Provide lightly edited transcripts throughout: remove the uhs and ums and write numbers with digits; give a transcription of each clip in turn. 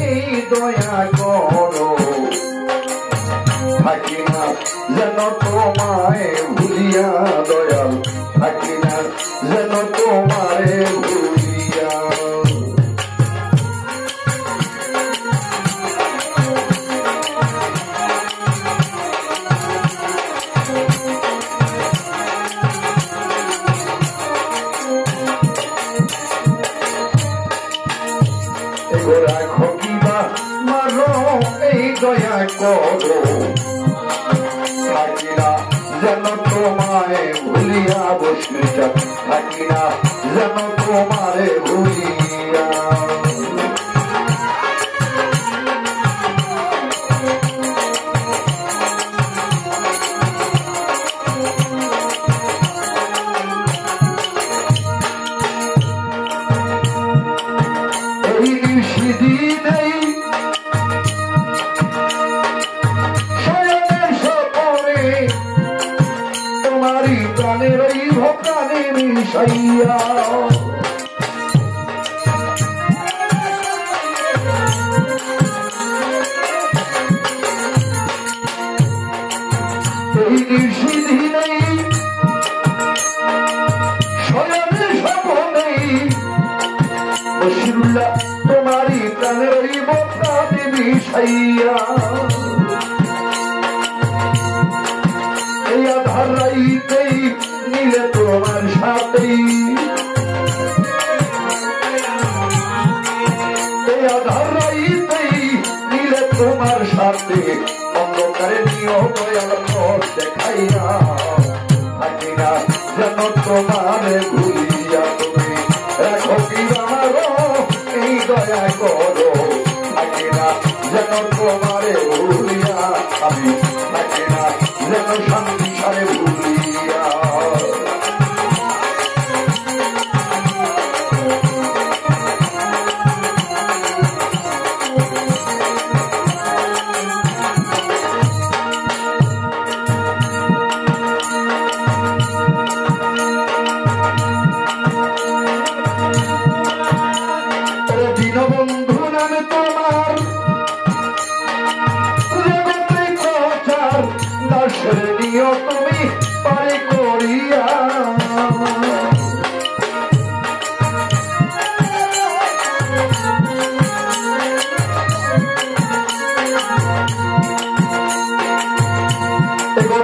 এই দয়া করো থাকি না যেন তোমায় ভুলিয়া দয়াল থাকি না যেন তোমায় ভুলিয়া রাখো কিবা মারো এই দয়া করো থাকি না যেন তোমায় ভুলিয়া বসে থাকি না যেন তোমারে ভুলিয়া প্রাণের এই ভক্তানে মিশাইয়া এই নিশিদিনেই শয়নে স্বপনেই বশিরুল্লাহ তোমারই প্রাণের এই ভক্তানে মিশাইয়া এই আধার রাইতেই নিলে তোমার সাথেই এই আধার রাইতেই নিলে তোমার সাথে অন্ধকারে নিয়ম দয়াল পথ দেখাইয়া থাকি না যেন তোমারে ভুলিয়া তুমি রাখো কি আমারও এই দয়া করো থাকি না যেন তোমারে ভুলিয়া আমি থাকি না যেন শান্তি সারে ভুলিয়া দীনবন্ধু নামে তোমার জগতে প্রচার দাসের নিয় তুমি পারে করিয়া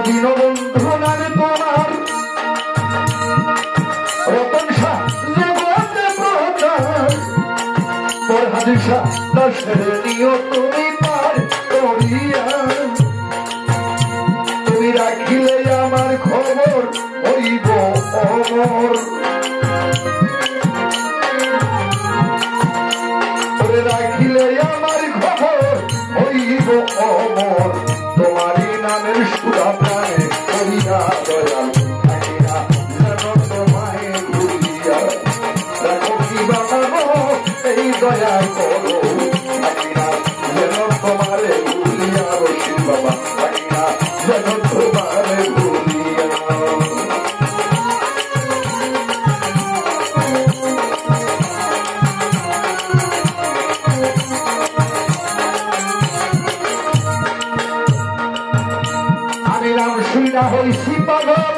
দীনবন্ধু নামে তোমার রতন শাহ জগতে প্রচার হাদিসা দাসের নিয় তুমি পার করিয়া তুমি রাখিলে আমার খবর হইব অমর রাখিলে আমার খবর হইব অমর তোমারই নামের সুরা প্রাণে করিয়া দয়াল থাকি না যেন তোমায় ভুলিয়া রাখো কি বাবা এই দয়া করো থাকি না যেন তোমারে ভুলিয়া রশিদ বাবা থাকি না যেন তোমারে ভুলিয়া আমি নাম শুনা হইছি পাগল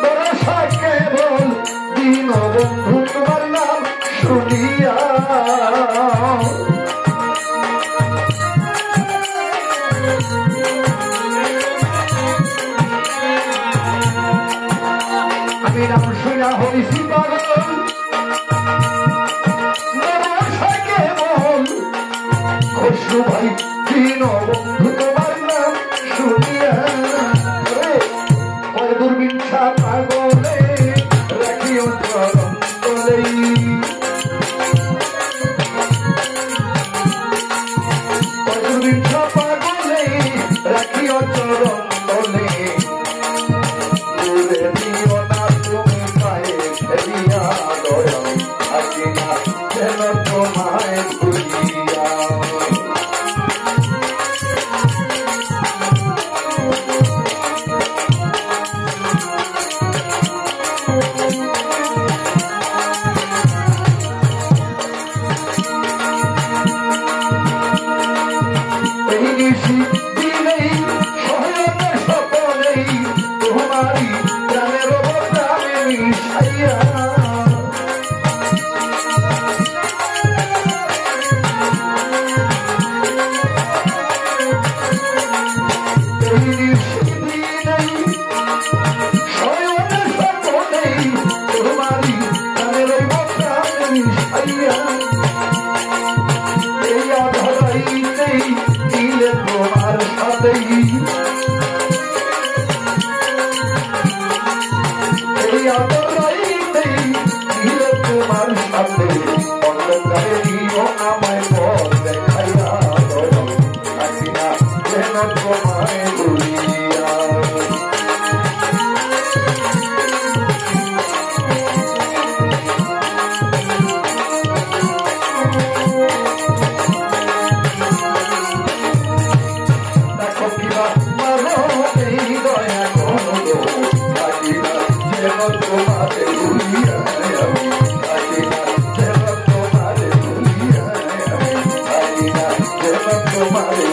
ভরসা কেবল দীনবন্ধু তোমার নাম শুনিয়া আমি নাম শুনা হইছি পাগল ভরসা কেবল খসরু ভাই দীনবন্ধু তোমার নাম শুনিয়া ওই দুর্বিচ্ছা পাগলে রাখিও চরণ তলেই ওই দুর্বিচ্ছা পাগলে রাখিও চরণ তলে দূরে দিও না তুমি পায়ে ফেলিয়া দয়া থাকি না যেন তোমায় ভুলিয়া যেন তোমারে ভুলিয়া আমি থাকি না, যেন তোমারে ভুলিয়া আমি থাকি না, যেন তোমারে